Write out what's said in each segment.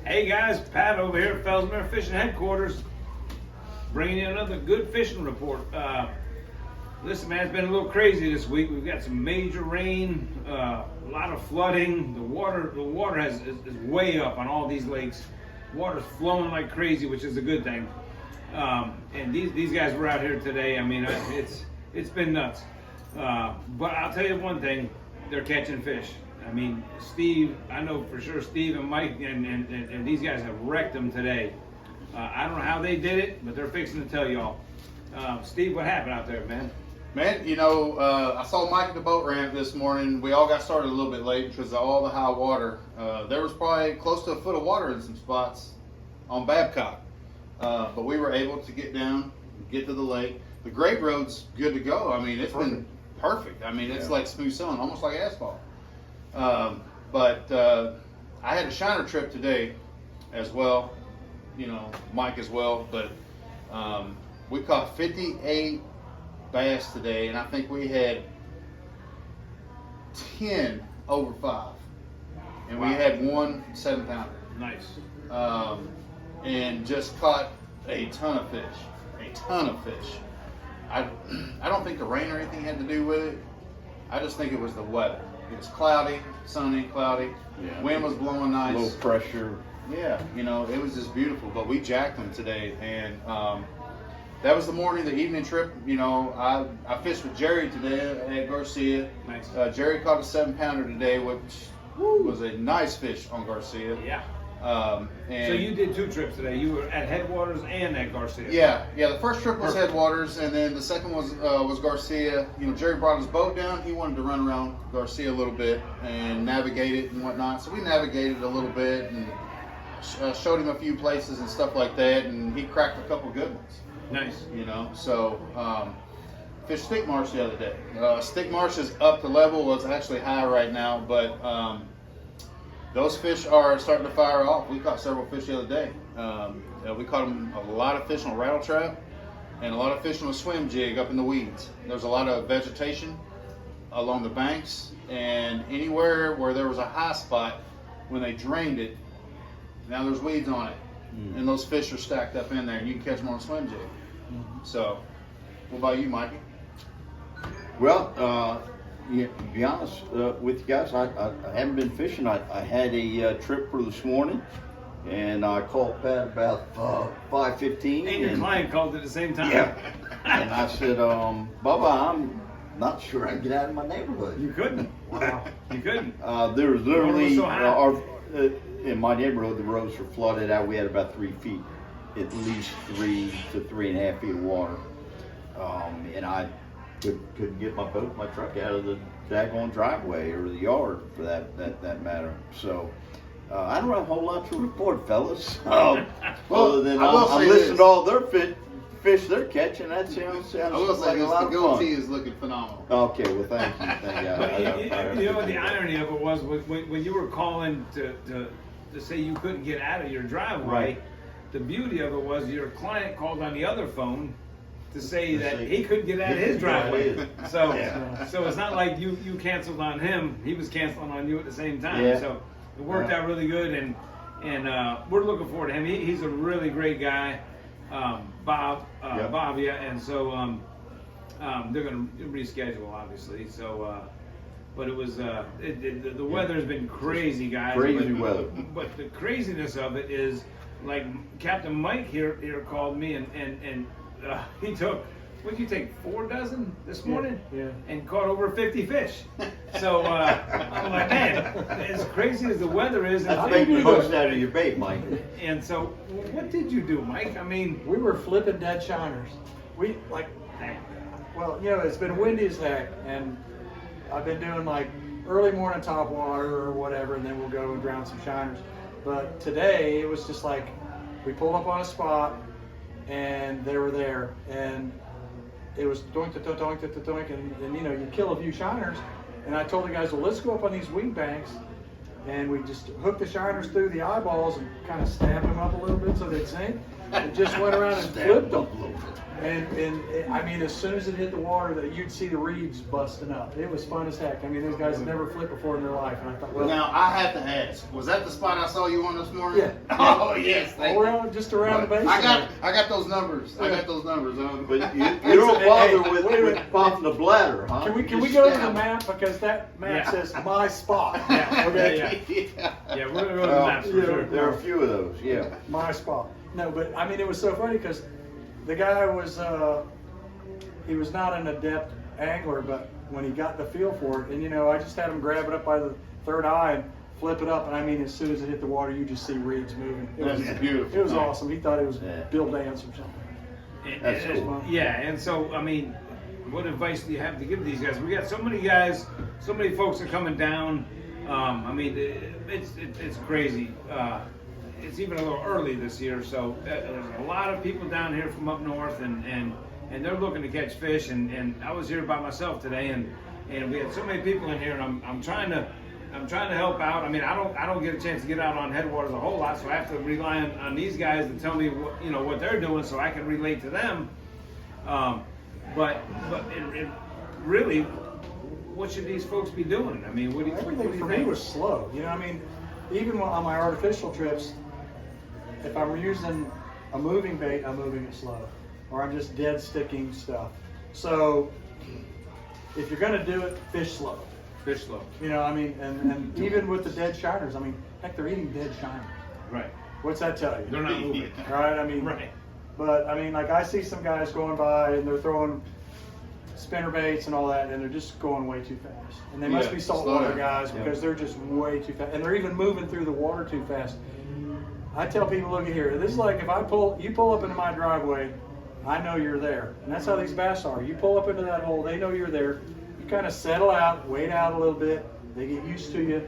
Hey guys, Pat over here at Fellsmere Fishing Headquarters, bringing you another good fishing report. Listen, man, it's been a little crazy this week. We've got some major rain, a lot of flooding. The water is way up on all these lakes. Water's flowing like crazy, which is a good thing. And these guys were out here today. I mean, it's been nuts. But I'll tell you one thing: they're catching fish. I mean, Steve, I know for sure Steve and Mike and these guys have wrecked them today. I don't know how they did it, but they're fixing to tell y'all. Steve, what happened out there, man? Man, you know, I saw Mike at the boat ramp this morning. We all got started a little bit late because of all the high water. There was probably close to a foot of water in some spots on Babcock. But we were able to get down, get to the lake. The grade road's good to go. I mean, it's been perfect. I mean, it's like smooth sailing, almost like asphalt. But I had a shiner trip today as well, you know, Mike as well, but we caught 58 bass today, and I think we had 10 over 5, and we had one 7-pounder. Nice. And just caught a ton of fish, I don't think the rain or anything had to do with it. I just think it was the weather. It was cloudy, sunny, cloudy. Yeah. Wind was blowing nice. Low pressure. Yeah, you know, it was just beautiful. But we jacked them today, and that was the morning, the evening trip. You know, I fished with Jerry today at Garcia. Nice. Jerry caught a 7-pounder today, which was a nice fish on Garcia. Yeah. And so you did 2 trips today. You were at Headwaters and at Garcia. Yeah. The first trip was Headwaters, and then the second was Garcia. You know, Jerry brought his boat down. He wanted to run around Garcia a little bit and navigate it and whatnot. So we navigated a little bit and showed him a few places and stuff like that, and he cracked a couple good ones. Nice. You know, so fished stick marsh the other day. Stick marsh is up to level. Well, it's actually high right now, but those fish are starting to fire off. We caught several fish the other day. We caught a lot of fish on a rattle trap and a lot of fish on a swim jig up in the weeds. There's a lot of vegetation along the banks, and anywhere where there was a high spot, when they drained it, now there's weeds on it. And those fish are stacked up in there, and you can catch them on a swim jig. So, what about you, Mikey? Well, yeah, to be honest with you guys, I haven't been fishing. I had a trip for this morning, and I called Pat about 5:15. And your client called at the same time. Yeah. And I said, Bubba, I'm not sure I can get out of my neighborhood. You couldn't. Wow. You couldn't. There was literally, so in my neighborhood, the roads were flooded out. We had about 3 feet, at least 3 to 3.5 feet of water. And I couldn't get my boat, my truck out of the daggone driveway or the yard for that matter. So I don't have a whole lot to report, fellas. Other than I'm listening to all their fish they're catching. That sounds I will say like a lot the of goatee fun. is looking phenomenal. Okay, well thank you. But you know what the irony of it was when you were calling to say you couldn't get out of your driveway. Right. The beauty of it was your client called on the other phone to say that he couldn't get out of his driveway. So it's not like you canceled on him. He was canceling on you at the same time. Yeah. So it worked out really good, and we're looking forward to him. He's a really great guy, Bob, and so they're going to reschedule, obviously. So, but it was the weather's been crazy, guys. Crazy weather. But the craziness of it is, like Captain Mike here called me and he took, what'd you take, 4 dozen this morning? Yeah. And caught over 50 fish. So I'm like, man, as crazy as the weather is, That's making the most out of your bait, Mike. and so what did you do, Mike? I mean, We were flipping dead shiners. Well, you know, it's been windy as heck, and I've been doing like early morning top water or whatever, and then we'll go and drown some shiners. But today it was just like we pulled up on a spot, and they were there, and it was doink, doink, doink, doink, doink, and you know, you kill a few shiners. And I told the guys, well, let's go up on these weed banks, and we just hook the shiners through the eyeballs and kind of stab them up a little bit so they'd sink. it just went around and flipped them. And I mean, as soon as it hit the water, that you'd see the reeds busting up. It was fun as heck. I mean, those guys had never flipped before in their life, and I thought, well, Now I have to ask, was that the spot I saw you on this morning? Yeah. Oh yes. thank you. around, just around the base. I got those numbers. I got those numbers. But you don't bother Hey, with, wait a with minute. popping the bladder, huh? Can we Just go to stab. the map, because that map Yeah. says my spot. Yeah. Okay. yeah. Yeah, we're gonna go to the maps for yeah. sure. There are a few of those, yeah. My spot. No, but I mean, it was so funny because the guy was, he was not an adept angler, but when he got the feel for it, and you know, I just had him grab it up by the third eye and flip it up, and I mean, as soon as it hit the water, you just see reeds moving. It was That's beautiful. It was awesome. He thought it was Yeah. Bill Dance or something. That's And- cool. Yeah, and so I mean, what advice do you have to give these guys? We got so many guys, so many folks are coming down. I mean, it's crazy. It's even a little early this year, so there's a lot of people down here from up north, and they're looking to catch fish. And I was here by myself today, and we had so many people in here, and I'm trying to help out. I mean, I don't get a chance to get out on Headwaters a whole lot, so I have to rely on these guys to tell me what they're doing, so I can relate to them. But it really, what should these folks be doing? I mean, what do you Everything for me think? was slow. You know, I mean, even on my artificial trips, if I'm using a moving bait, I'm moving it slow, or I'm just dead sticking stuff. So if you're gonna do it, fish slow. Fish slow. You know, I mean, and even with the dead shiners, I mean, heck, they're eating dead shiners. Right. What's that tell you? They're not moving. Right? I mean, Right. But I mean, like I see some guys going by and they're throwing spinner baits and all that, and they're just going way too fast. And they must Yeah, be saltwater slow. guys Yeah. because they're just way too fast, and they're even moving through the water too fast. I tell people, look at here. This is like if you pull up into my driveway, I know you're there, and that's how these bass are. You pull up into that hole, they know you're there. You kind of settle out, wait out a little bit. They get used to you.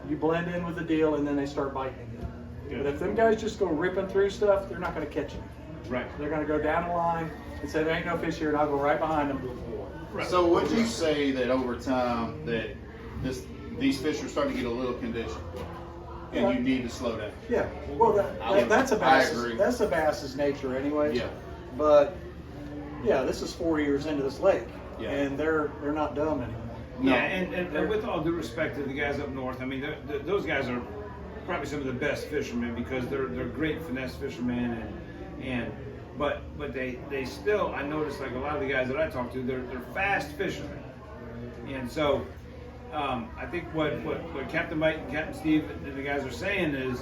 You blend in with the deal, and then they start biting again. Good. But if them guys just go ripping through stuff, they're not going to catch anything. Right. They're going to go down the line and say, there ain't no fish here, and I'll go right behind them. Right. So would you say that over time that these fish are starting to get a little conditioned, and Yeah. you need to slow down? Yeah, well, that's a I bass's, agree. that's a bass's nature anyway. Yeah. But yeah, this is 4 years into this lake, Yeah. and they're not dumb anymore. No. Yeah, and with all due respect to the guys up north, I mean, those guys are probably some of the best fishermen because they're great finesse fishermen, but they still, I noticed like a lot of the guys that I talk to, they're fast fishermen, and so I think what Captain Mike and Captain Steve and the guys are saying is,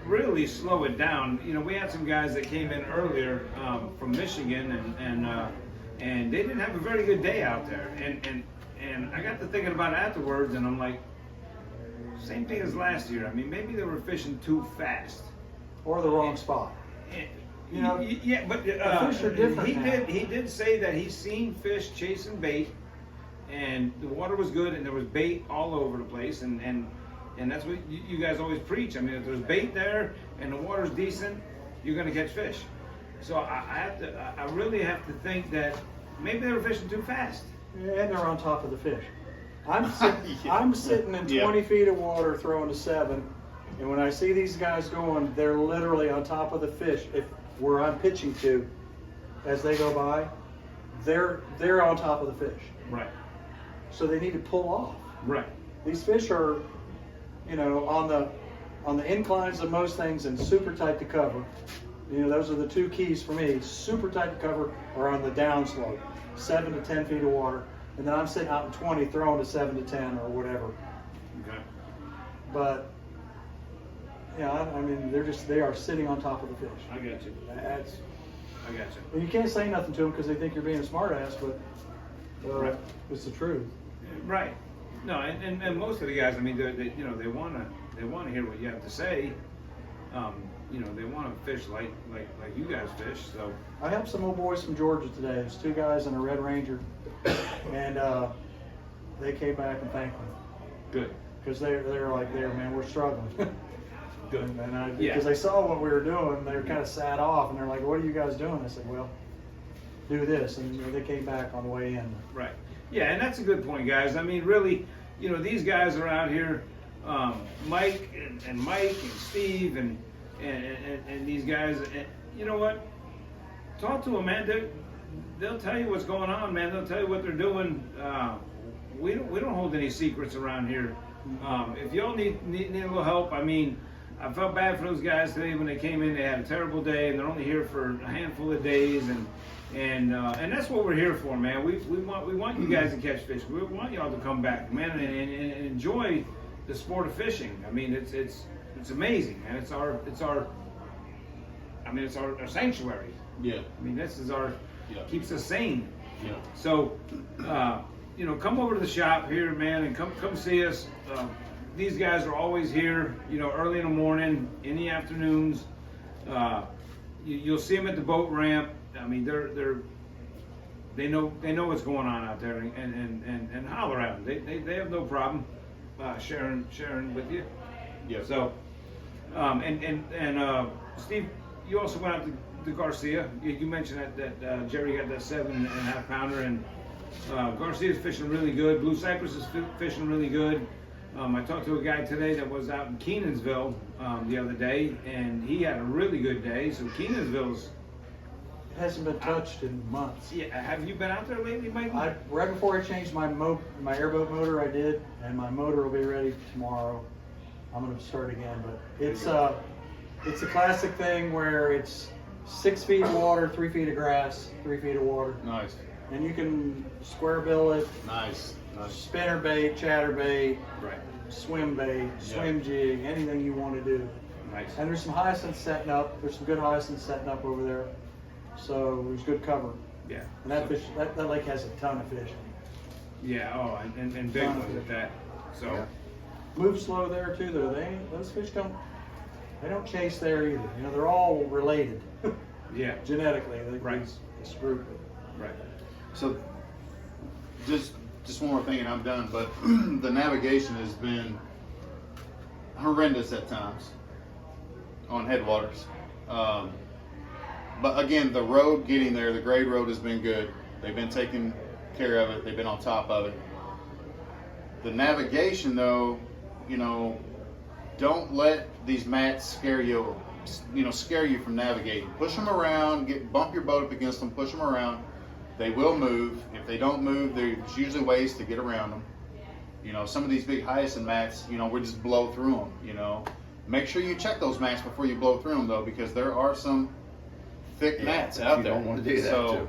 really slow it down. We had some guys that came in earlier from Michigan and they didn't have a very good day out there, and I got to thinking about it afterwards, and I'm like, same thing as last year. I mean, maybe they were fishing too fast. Or the wrong spot. You know, Yeah, but fish are different now. He did say that he's seen fish chasing bait, and the water was good, and there was bait all over the place, and that's what you guys always preach. I mean, if there's bait there and the water's decent, you're going to catch fish. So I really have to think that maybe they were fishing too fast. and they're on top of the fish. I'm sitting in Yeah. 20 feet of water throwing a 7, and when I see these guys going, they're literally on top of the fish. Where I'm pitching to, as they go by, they're on top of the fish. Right. So they need to pull off. Right. These fish are, on the inclines of most things and super tight to cover. Those are the two keys for me. Super tight to cover or on the downslope, 7 to 10 feet of water. And then I'm sitting out in 20 throwing to 7 to 10 or whatever. Okay. But, I mean, they are sitting on top of the fish. I got you. I got you. And you can't say nothing to them because they think you're being a smartass, but Right. it's the truth. Right. No, and most of the guys, I mean, they want to hear what you have to say. They want to fish like you guys fish. So I helped some old boys from Georgia today. There's 2 guys and a Red Ranger, and they came back and thanked me good. because they're like, man, we're struggling. Good. And Yeah. because they saw what we were doing, they were kind of sad off, and they're like, "What are you guys doing?" I said, "Well, do this," and they came back on the way in. Right. Yeah, and that's a good point, guys. I mean, really, these guys are out here, Mike and Steve, and and these guys, and you know what? Talk to them, man. They'll tell you what's going on, man. They'll tell you what they're doing. We don't hold any secrets around here. If y'all need a little help, I mean, I felt bad for those guys today when they came in. They had a terrible day, and they're only here for a handful of days, and that's what we're here for, man. We want you guys to catch fish. We want y'all to come back, man, and enjoy the sport of fishing. I mean, it's amazing, man. It's our sanctuary. Yeah. I mean, this is our keeps us sane. Yeah. So, come over to the shop here, man, and come see us. These guys are always here, early in the morning, in the afternoons. You'll see them at the boat ramp. I mean, they know what's going on out there, and holler at them. They have no problem sharing with you. Yeah. So, Steve, you also went out to Garcia. You mentioned that Jerry got that 7.5 pounder, and Garcia's fishing really good. Blue Cypress is fishing really good. I talked to a guy today that was out in Kenansville the other day, and he had a really good day. So Kenansville's hasn't been touched in months. Yeah, have you been out there lately, Mike? Right before I changed my airboat motor, I did, and my motor will be ready tomorrow. I'm going to start again, but it's a classic thing where it's 6 feet of water, 3 feet of grass, 3 feet of water. Nice. And you can square bill it. Nice. Spinner bait, chatter bait, Right. swim bait, swim jig, anything you want to do. Nice. And there's some hyacinths setting up. There's some good hyacinths setting up over there. So there's good cover. Yeah. And that lake has a ton of fish. Yeah. Oh, and big ones at that. So. Yeah. Move slow there too, though. Those fish don't chase there either. They're all related. Yeah. Genetically, Right. This group. Right. So, just one more thing and I'm done, but the navigation has been horrendous at times on Headwaters. But again, the road getting there, the grade road has been good. They've been taking care of it. They've been on top of it. The navigation though, don't let these mats scare you from navigating. Push them around, bump your boat up against them, push them around. They will move. If they don't move, there's usually ways to get around them. Some of these big hyacinth mats, we just blow through them, Make sure you check those mats before you blow through them though, because there are some thick mats out there. You don't want to do that so,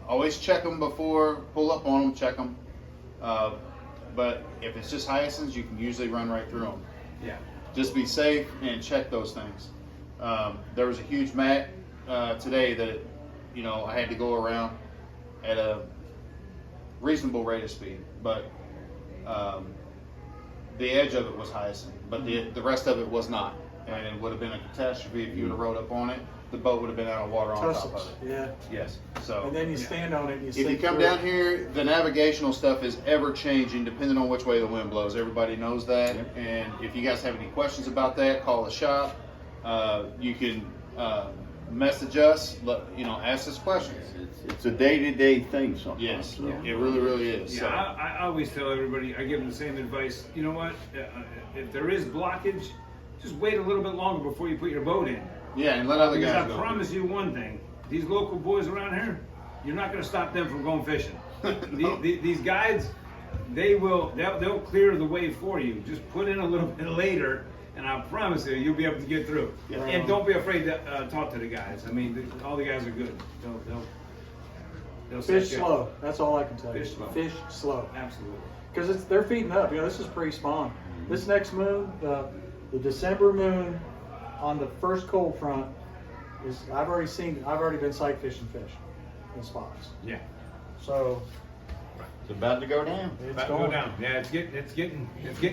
always check them before, pull up on them, check them. But if it's just hyacinths, you can usually run right through them. Yeah. Just be safe and check those things. There was a huge mat today that I had to go around at a reasonable rate of speed, but the edge of it was hyacinth, but the rest of it was not, and it would have been a catastrophe if you would have rode up on it. The boat would have been out of water on top of it. Yeah. Yes. So. And then you stand on it and you If sink you come through down it. here, the navigational stuff is ever changing depending on which way the wind blows. Everybody knows that. Yep. And if you guys have any questions about that, call the shop. You can message us, ask us questions. It's a day-to-day thing sometimes. Yes, so. it really, really is. Yeah, So, I always tell everybody, I give them the same advice. You know what? If there is blockage, just wait a little bit longer before you put your boat in. yeah, and let other Because guys I go. promise you one thing: these local boys around here, you're not going to stop them from going fishing. These guides, they'll clear the way for you. Just put in a little bit later, and I promise you'll be able to get through. Yeah. And don't be afraid to talk to the guys. I mean, all the guys are good. They'll Fish set you up. slow. That's all I can tell you. Fish slow. Fish slow. Absolutely. Because they're feeding up. This is pre-spawn. This next moon, the December moon on the first cold front is. I've already been sight fishing fish in spots. Yeah. So It's about to go down. it's About to go going down. Yeah, it's getting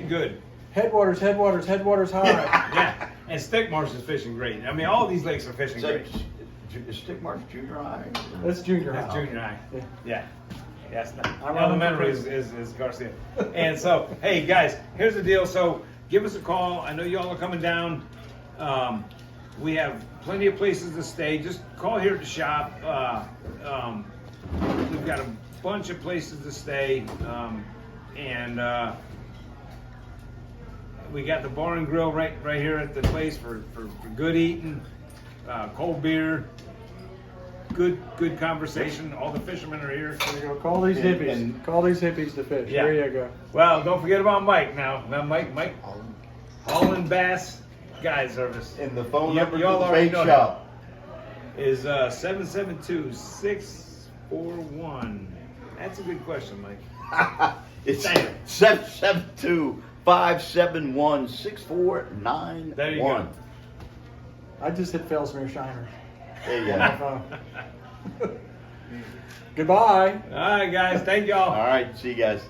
good. Headwaters high. Yeah, and Stick Marsh is fishing great. I mean, all these lakes are fishing great. Is Stick Marsh junior high? That's junior high. That's junior high. Yeah. Yeah. Yes. I'm Elementary running for is Garcia. And so, hey guys, here's the deal. So give us a call. I know y'all are coming down. We have plenty of places to stay. Just call here at the shop. We've got a bunch of places to stay, and We got the bar and grill right here at the place for good eating, cold beer, good conversation. All the fishermen are here. There you go. Call these hippies. Call these hippies to fish. Yeah. There you go. Well, don't forget about Mike now. Now Mike, Holland Bass Guide Service. And the phone You- number to y'all the already bait know shop is 772-641. That's a good question, Mike. it's Damn. 772-571-6491. There you go. I just hit Fellsmere Shiners. There you On my go. phone. Goodbye. All right, guys. Thank y'all. All right, see you guys.